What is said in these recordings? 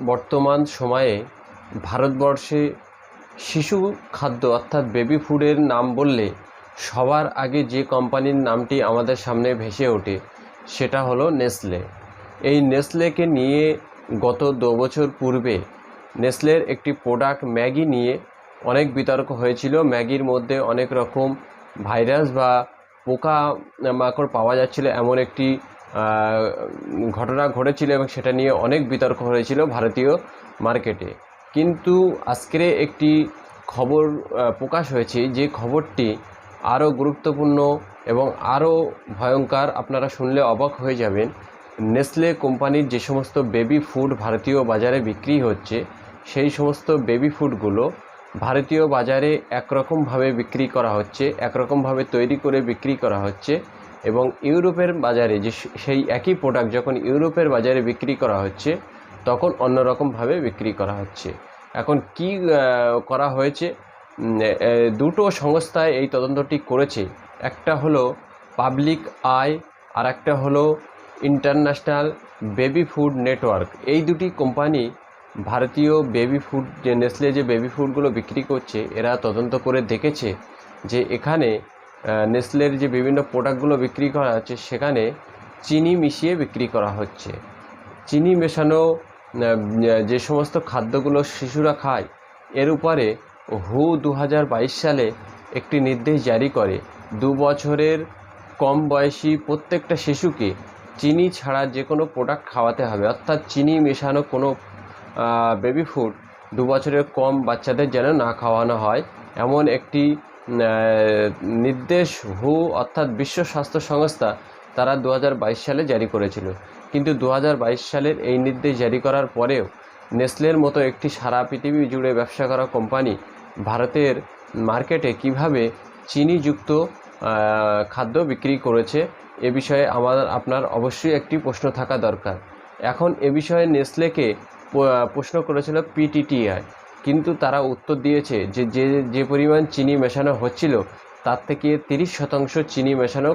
বর্তমান সময়ে ভারতবর্ষে শিশু খাদ্য অর্থাৎ বেবি ফুডের নাম বললে সবার আগে যে কোম্পানির নামটি আমাদের সামনে ভেসে ওঠে সেটা হলো নেসলে। এই নেসলেকে নিয়ে গত 2 বছর পূর্বে নেসলের একটি প্রোডাক্ট ম্যাগি নিয়ে অনেক বিতর্ক হয়েছিল। ম্যাগির মধ্যে অনেক রকম ভাইরাস বা পোকা মাকড় পাওয়া যাচ্ছিল, এমন একটি ঘটনা ঘটেছিল এবং সেটা নিয়ে অনেক বিতর্ক হয়েছিল ভারতীয় মার্কেটে। কিন্তু আজকের একটি খবর প্রকাশ হয়েছে, যে খবরটি আরও গুরুত্বপূর্ণ এবং আরও ভয়ঙ্কর। আপনারা শুনলে অবাক হয়ে যাবেন। নেসলে কোম্পানির যে সমস্ত বেবি ফুড ভারতীয় বাজারে বিক্রি হচ্ছে, সেই সমস্ত বেবি ফুডগুলো ভারতীয় বাজারে একরকমভাবে বিক্রি করা হচ্ছে, একরকমভাবে তৈরি করে বিক্রি করা হচ্ছে, এবং ইউরোপের বাজারে যে সেই একই প্রোডাক্ট যখন ইউরোপের বাজারে বিক্রি করা হচ্ছে তখন অন্যরকমভাবে বিক্রি করা হচ্ছে। এখন কি করা হয়েছে, দুটো সংস্থায় এই তদন্তটি করেছে। একটা হলো পাবলিক আই আর একটা হলো ইন্টারন্যাশনাল বেবি ফুড নেটওয়ার্ক। এই দুটি কোম্পানি ভারতীয় বেবি ফুড, যে নেসলে যে বেবি ফুডগুলো বিক্রি করছে, এরা তদন্ত করে দেখেছে যে এখানে নেসলের যে বিভিন্ন প্রোডাক্টগুলো বিক্রি করা হচ্ছে সেখানে চিনি মিশিয়ে বিক্রি করা হচ্ছে। চিনি মেশানো যে সমস্ত খাদ্যগুলো শিশুরা খায়, এর উপরে হু 2022 সালে একটি নির্দেশ জারি করে 2 বছরের কম বয়সী প্রত্যেকটা শিশুকে চিনি ছাড়া যে কোনো প্রোডাক্ট খাওয়াতে হবে, অর্থাৎ চিনি মেশানো কোনো বেবি ফুড 2 বছরের কম বাচ্চাদের যেন না খাওয়ানো হয়, এমন একটি নির্দেশ হু অর্থাৎ বিশ্ব স্বাস্থ্য সংস্থা তারা 2022 সালে জারি করেছিল। কিন্তু 2022 সালের এই নির্দেশ জারি করার পরেও নেসলের মতো একটি সারা পৃথিবী জুড়ে ব্যবসা করা কোম্পানি ভারতের মার্কেটে কিভাবে চিনিযুক্ত খাদ্য বিক্রি করেছে, এ বিষয়ে আপনার অবশ্যই একটি প্রশ্ন থাকা দরকার। এখন এ বিষয়ে নেসলেকে প্রশ্ন করেছিল পিটিটিআই, কিন্তু তারা উত্তর দিয়েছে যে যে পরিমাণ চিনি মেশানো হচ্ছিল তার থেকে 30% চিনি মেশানো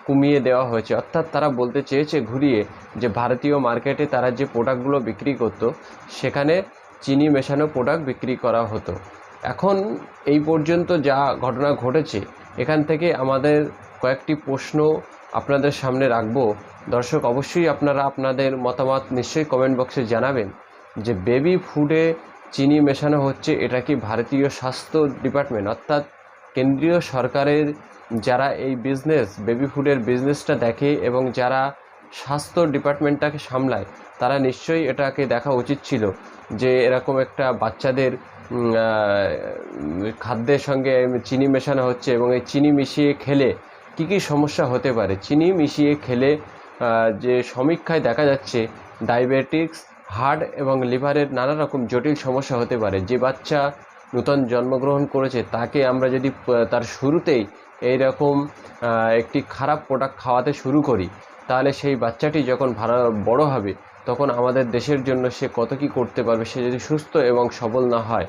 কমিয়ে দেওয়া হয়েছে। অর্থাৎ তারা বলতে চেয়েছে ঘুরিয়ে যে ভারতীয় মার্কেটে তারা যে প্রোডাক্টগুলো বিক্রি করতো সেখানে চিনি মেশানো প্রোডাক্ট বিক্রি করা হতো। এখন এই পর্যন্ত যা ঘটনা ঘটেছে, এখান থেকে আমাদের কয়েকটি প্রশ্ন আপনাদের সামনে রাখব। দর্শক, অবশ্যই আপনারা আপনাদের মতামত নিশ্চয়ই কমেন্ট বক্সে জানাবেন যে বেবি ফুডে চিনি মেশানো হচ্ছে, এটা কি ভারতীয় স্বাস্থ্য ডিপার্টমেন্ট অর্থাৎ কেন্দ্রীয় সরকারের যারা এই বেবি ফুডের বিজনেসটা দেখে এবং যারা স্বাস্থ্য ডিপার্টমেন্টটাকে সামলায়, তারা নিশ্চয়ই এটাকে দেখা উচিত ছিল যে এরকম একটা বাচ্চাদের খাদ্যের সঙ্গে চিনি মেশানো হচ্ছে এবং এই চিনি মিশিয়ে খেলে কী কী সমস্যা হতে পারে। চিনি মিশিয়ে খেলে যে সমীক্ষায় দেখা যাচ্ছে ডায়াবেটিক্স, হার্ট এবং লিভারের নানা রকম জটিল সমস্যা হতে পারে। যে বাচ্চা নূতন জন্মগ্রহণ করেছে তাকে আমরা যদি তার শুরুতেই এই রকম একটি খারাপ প্রোডাক্ট খাওয়াতে শুরু করি, তাহলে সেই বাচ্চাটি যখন বড় হবে তখন আমাদের দেশের জন্য সে কত কী করতে পারবে, সে যদি সুস্থ এবং সবল না হয়।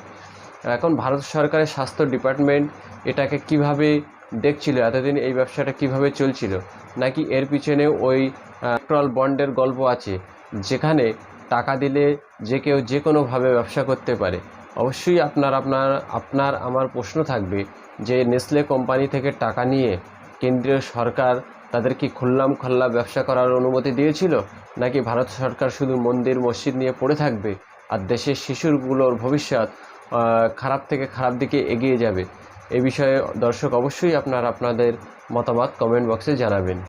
এখন ভারত সরকারের স্বাস্থ্য ডিপার্টমেন্ট এটাকে কিভাবে দেখছিল, এতদিন এই ব্যবসাটা কিভাবে চলছিল, নাকি এর পিছনে ওই ইলেকট্রাল বন্ডের গল্প আছে যেখানে টাকা দিলে যে কেউ যে কোনোভাবে ব্যবসা করতে পারে। অবশ্যই আপনার আমার প্রশ্ন থাকবে যে নেসলে কোম্পানি থেকে টাকা নিয়ে কেন্দ্রীয় সরকার তাদের কি খোল্লা ব্যবসা করার অনুমতি দিয়েছিল, নাকি ভারত সরকার শুধু মন্দির মসজিদ নিয়ে পড়ে থাকবে আর দেশের শিশুগুলোর ভবিষ্যৎ খারাপ থেকে খারাপ দিকে এগিয়ে যাবে। এই বিষয়ে দর্শক অবশ্যই আপনাদের মতামত কমেন্ট বক্সে জানাবেন।